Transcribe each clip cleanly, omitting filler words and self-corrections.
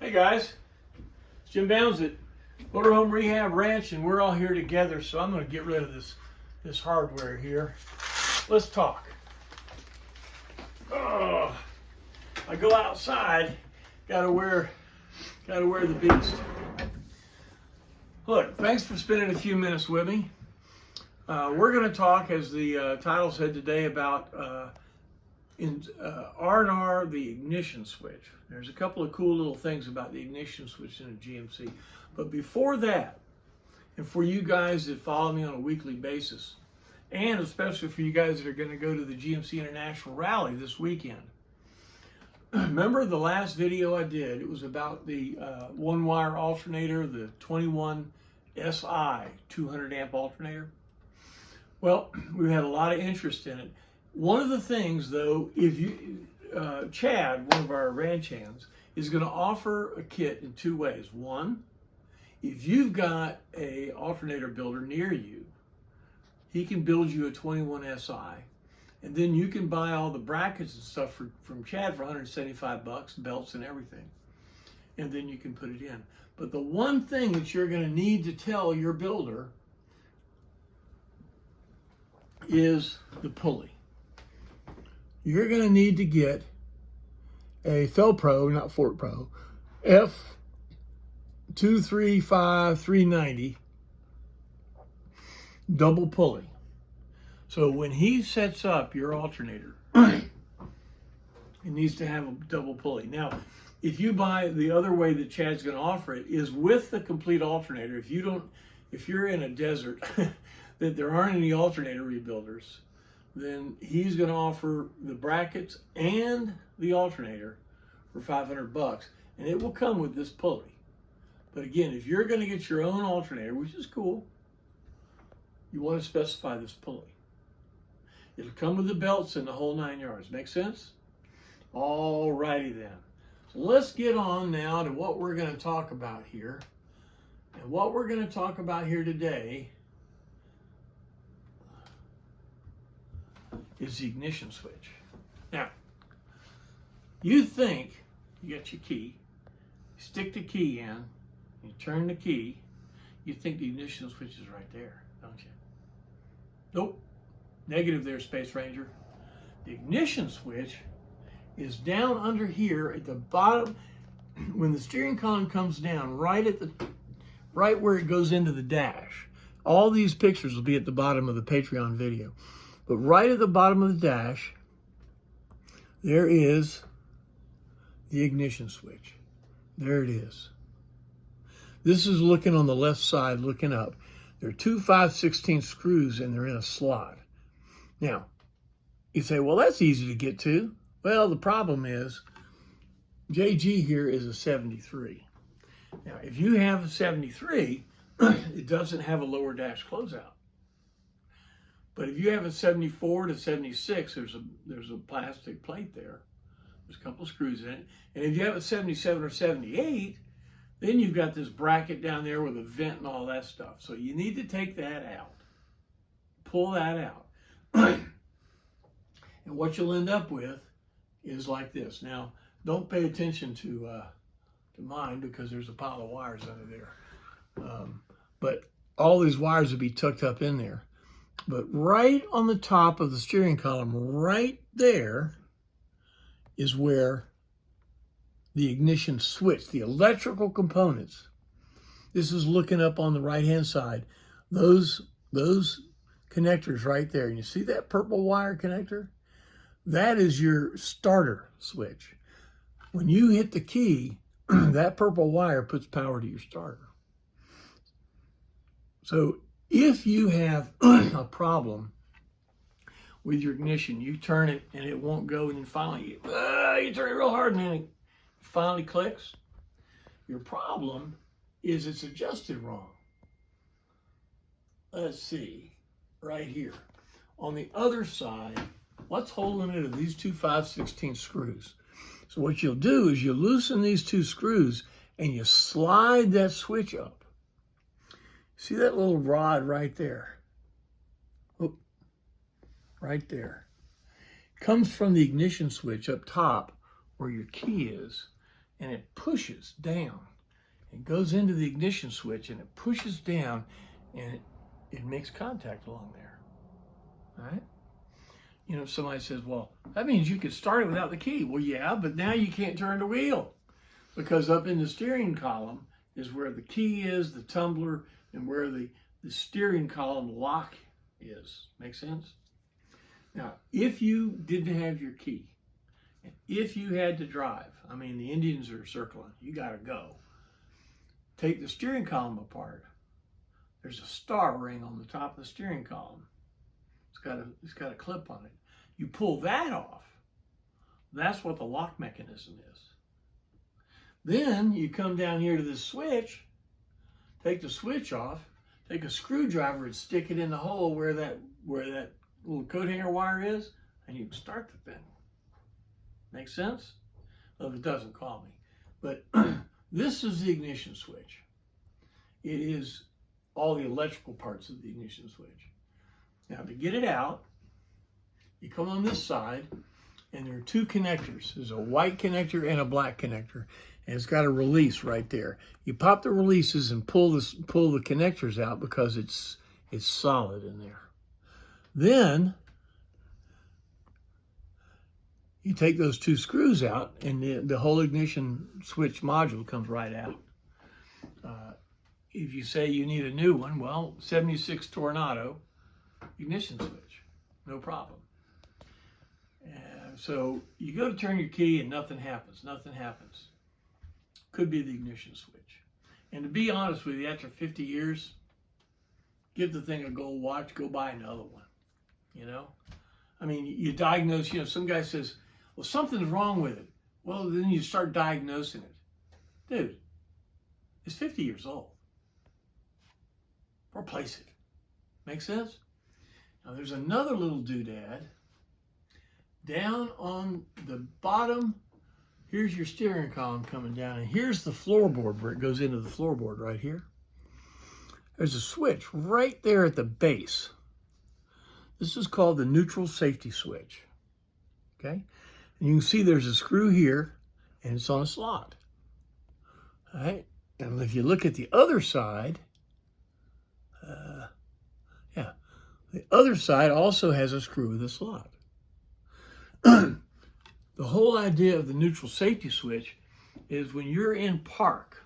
Hey guys, it's Jim Bounds at Motorhome Rehab Ranch, and we're all here together. So I'm going to get rid of this hardware here. Let's talk. Oh, I go outside, gotta wear the beast. Look, thanks for spending a few minutes with me. We're going to talk, as the title said today, about R&R, the ignition switch. There's a couple of cool little things about the ignition switch in a GMC. But before that, and for you guys that follow me on a weekly basis, and especially for you guys that are going to go to the GMC International Rally this weekend, remember the last video I did? It was about the one-wire alternator, the 21 SI 200 amp alternator. Well, we've had a lot of interest in it. One of the things, though, if you, Chad, one of our ranch hands, is going to offer a kit in two ways. One, if you've got a alternator builder near you, he can build you a 21 SI, and then you can buy all the brackets and stuff from Chad for $175, belts and everything, and then you can put it in. But the one thing that you're going to need to tell your builder is the pulley. You're going to need to get a Fel-Pro, not Fort Pro, F235390 double pulley. So when he sets up your alternator, it needs to have a double pulley. Now, if you buy the other way that Chad's going to offer it is with the complete alternator. If you're in a desert that there aren't any alternator rebuilders, then he's going to offer the brackets and the alternator for $500, and it will come with this pulley. But again, if you're going to get your own alternator, which is cool, you want to specify this pulley. It'll come with the belts and the whole 9 yards. Make sense? All righty then. So let's get on now to what we're going to talk about here. And what we're going to talk about here today is the ignition switch. Now, you think you got your key, you stick the key in, you turn the key, you think the ignition switch is right there, don't you? Nope. Negative there, Space Ranger. The ignition switch is down under here at the bottom. When the steering column comes down, right where it goes into the dash. All these pictures will be at the bottom of the Patreon video. But right at the bottom of the dash, there is the ignition switch. There it is. This is looking on the left side, looking up. There are two 5/16 screws and they're in a slot. Now, you say, well, that's easy to get to. Well, the problem is JG here is a 73. Now, if you have a 73, it doesn't have a lower dash closeout. But if you have a 74 to 76, there's a plastic plate there. There's a couple of screws in it. And if you have a 77 or 78, then you've got this bracket down there with a vent and all that stuff. So you need to take that out. Pull that out. And what you'll end up with is like this. Now, don't pay attention to mine because there's a pile of wires under there. But all these wires will be tucked up in there. But right on the top of the steering column, right there, is where the ignition switch, the electrical components. This is looking up on the right-hand side. Those connectors right there. And you see that purple wire connector? That is your starter switch. When you hit the key, that purple wire puts power to your starter. So if you have a problem with your ignition, you turn it and it won't go, and then finally you turn it real hard and then it finally clicks. Your problem is it's adjusted wrong. Let's see, right here. On the other side, what's holding it are these two 5/16 screws. So what you'll do is you loosen these two screws and you slide that switch up. See that little rod right there? Oh, right there. Comes from the ignition switch up top where your key is. and it pushes down. It goes into the ignition switch and it pushes down, and it makes contact along there. All right? You know, somebody says, well, that means you could start it without the key. Well, yeah, but now you can't turn the wheel, because up in the steering column is where the key is, the tumbler, and where the steering column lock is. Make sense? Now, if you didn't have your key, and if you had to drive, I mean, the Indians are circling, you got to go. Take the steering column apart. There's a star ring on the top of the steering column. It's got a clip on it. You pull that off. That's what the lock mechanism is. Then you come down here to this switch, take the switch off, take a screwdriver and stick it in the hole where that little coat hanger wire is, and you can start the thing. Make sense? Well, if it doesn't, call me. But this is the ignition switch. It is all the electrical parts of the ignition switch. Now, to get it out, you come on this side, and there are two connectors. There's a white connector and a black connector, and it's got a release right there. You pop the releases and pull the connectors out because it's solid in there. Then you take those two screws out, and the whole ignition switch module comes right out. If you say you need a new one, well, 76 Tornado ignition switch, no problem. So you go to turn your key and nothing happens. Nothing happens. Could be the ignition switch. And to be honest with you, after 50 years, give the thing a gold watch, go buy another one. You know? I mean, you diagnose, you know, some guy says, well, something's wrong with it. Well, then you start diagnosing it. Dude, it's 50 years old. Replace it. Make sense? Now, there's another little doodad down on the bottom. Here's your steering column coming down, and here's the floorboard where it goes into the floorboard right here. There's a switch right there at the base. This is called the neutral safety switch. Okay? And you can see there's a screw here, and it's on a slot. All right? And if you look at the other side, the other side also has a screw with a slot. The whole idea of the neutral safety switch is when you're in park,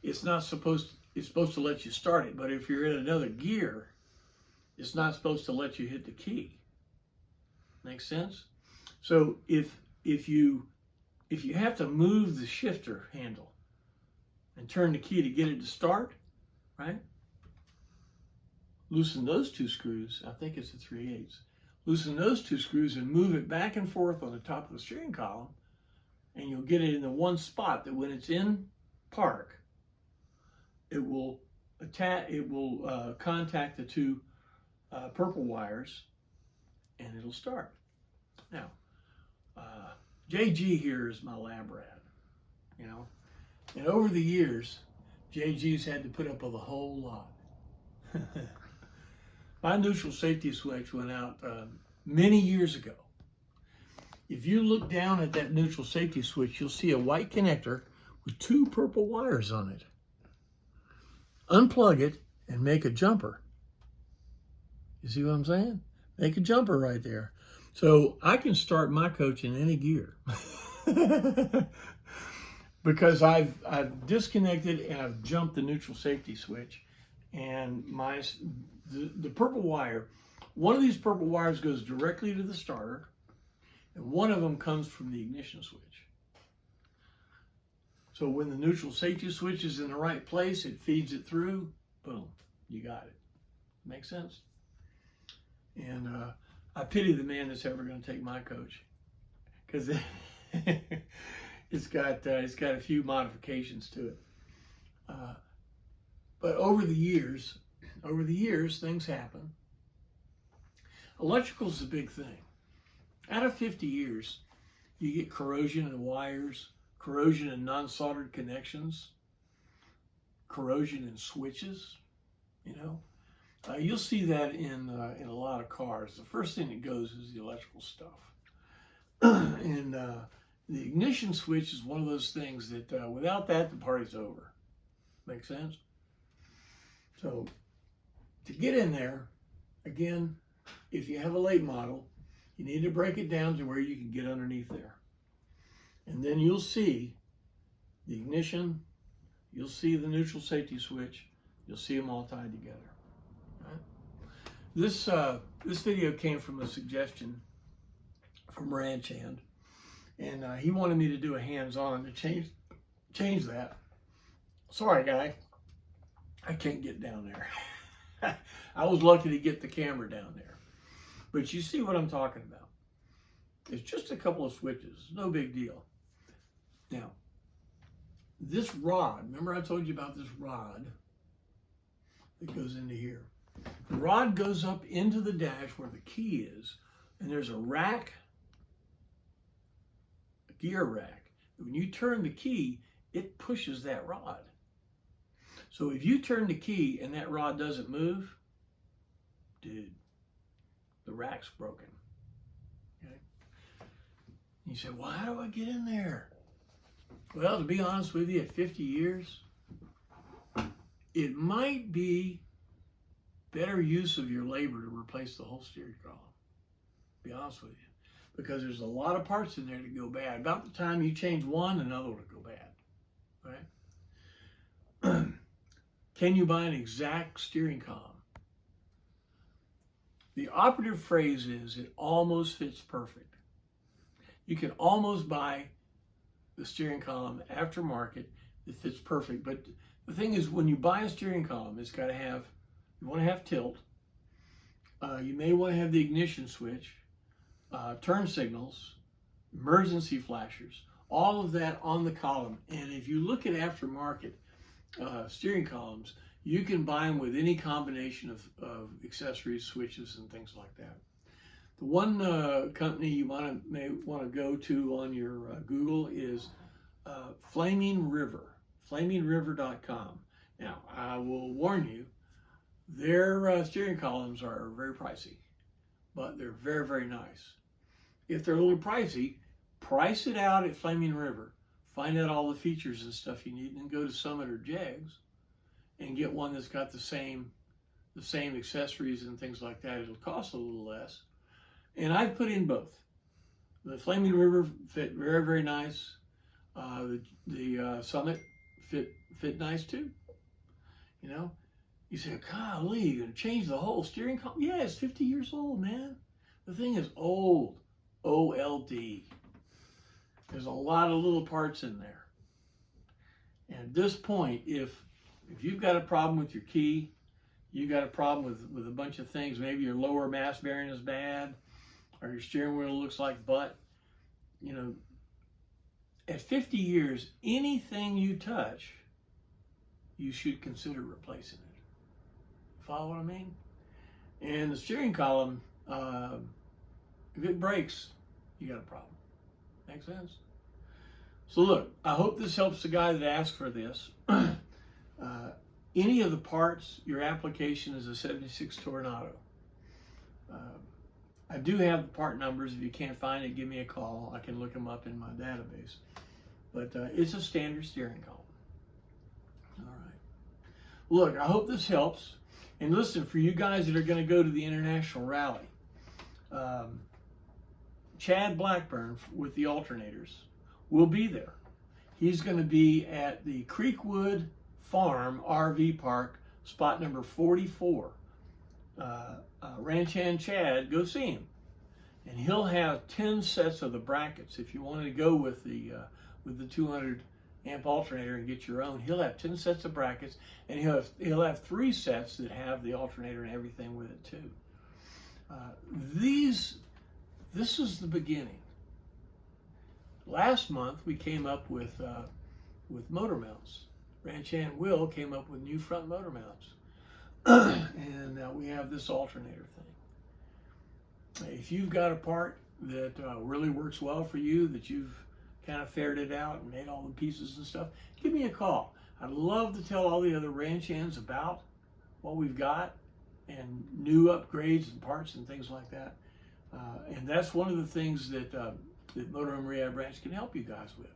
it's supposed to let you start it, but if you're in another gear, it's not supposed to let you hit the key. Make sense? So if you have to move the shifter handle and turn the key to get it to start, right? Loosen those two screws. I think it's a 3/8. Loosen those two screws and move it back and forth on the top of the steering column, and you'll get it in the one spot that when it's in park, it will contact the two purple wires, and it'll start. Now, JG here is my lab rat, you know, and over the years, JG's had to put up with a whole lot. My neutral safety switch went out many years ago. If you look down at that neutral safety switch, you'll see a white connector with two purple wires on it. Unplug it and make a jumper. You see what I'm saying? Make a jumper right there. So I can start my coach in any gear. Because I've disconnected and I've jumped the neutral safety switch, and the purple wire, one of these purple wires goes directly to the starter, and one of them comes from the ignition switch. So when the neutral safety switch is in the right place, it feeds it through, boom, you got it. Make sense? And I pity the man that's ever going to take my coach, because it's got a few modifications to it. But over the years, things happen. Electrical's a big thing. Out of 50 years, you get corrosion in wires, corrosion in non-soldered connections, corrosion in switches. You know, you'll see that in a lot of cars. The first thing that goes is the electrical stuff, and The ignition switch is one of those things that without that, the party's over. Make sense? So to get in there, again, if you have a late model, you need to break it down to where you can get underneath there. And then you'll see the ignition, you'll see the neutral safety switch, you'll see them all tied together. Right? This video came from a suggestion from Ranch Hand, and he wanted me to do a hands-on to change that. Sorry, guy, I can't get down there. I was lucky to get the camera down there. But you see what I'm talking about. It's just a couple of switches, no big deal. Now, this rod, remember I told you about this rod that goes into here. The rod goes up into the dash where the key is, and there's a rack, a gear rack. When you turn the key, it pushes that rod. So if you turn the key and that rod doesn't move, dude, the rack's broken. Okay? You say, well, how do I get in there? Well, to be honest with you, at 50 years, it might be better use of your labor to replace the whole steering column. To be honest with you. Because there's a lot of parts in there that go bad. About the time you change one, another will go bad. Right? Can you buy an exact steering column? The operative phrase is it almost fits perfect. You can almost buy the steering column aftermarket that fits perfect. But the thing is, when you buy a steering column, it's got to have, you want to have tilt. You may want to have the ignition switch, turn signals, emergency flashers, all of that on the column. And if you look at aftermarket steering columns, you can buy them with any combination of accessories, switches, and things like that. The one company you may want to go to on your Google is Flaming River, flamingriver.com. Now, I will warn you, their steering columns are very pricey, but they're very, very nice. If they're a little pricey, price it out at Flaming River. Find out all the features and stuff you need, and then go to Summit or Jegs and get one that's got the same accessories and things like that. It'll cost a little less. And I've put in both. The Flaming River fit very, very nice. The Summit fit nice too. You know, you say, golly, you're going to change the whole steering column? Yeah, it's 50 years old, man. The thing is old, OLD. There's a lot of little parts in there. And at this point, if you've got a problem with your key, you got a problem with a bunch of things, maybe your lower mass bearing is bad, or your steering wheel looks like butt, you know, at 50 years, anything you touch, you should consider replacing it. Follow what I mean? And the steering column, if it breaks, you got a problem. Make sense? So look, I hope this helps the guy that asked for this. Any of the parts, your application is a 76 Tornado. I do have the part numbers. If you can't find it, give me a call. I can look them up in my database. But it's a standard steering column. All right. Look, I hope this helps. And listen, for you guys that are going to go to the International Rally, Chad Blackburn with the Alternators will be there. He's going to be at the Creekwood Farm RV Park, spot number 44. Ranch Hand Chad, go see him. And he'll have 10 sets of the brackets. If you wanted to go with the 200 amp alternator and get your own, he'll have 10 sets of brackets, and he'll have 3 sets that have the alternator and everything with it too. This is the beginning. Last month we came up with motor mounts. Ranch Hand Will came up with new front motor mounts. And we have this alternator thing. If you've got a part that really works well for you, that you've kind of figured it out and made all the pieces and stuff, give me a call. I'd love to tell all the other ranch hands about what we've got and new upgrades and parts and things like that. And that's one of the things that that Motorhome Rehab Branch can help you guys with.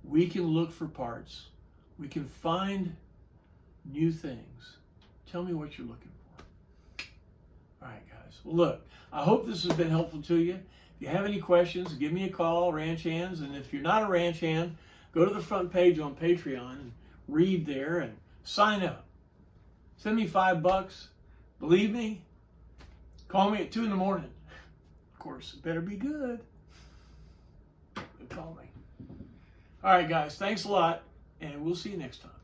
We can look for parts. We can find new things. Tell me what you're looking for. All right, guys. Well, look, I hope this has been helpful to you. If you have any questions, give me a call, Ranch Hands. And if you're not a ranch hand, go to the front page on Patreon and read there and sign up. Send me $5. Believe me, call me at 2 in the morning. Of course, it better be good. Call me. All right, guys. Thanks a lot, and we'll see you next time.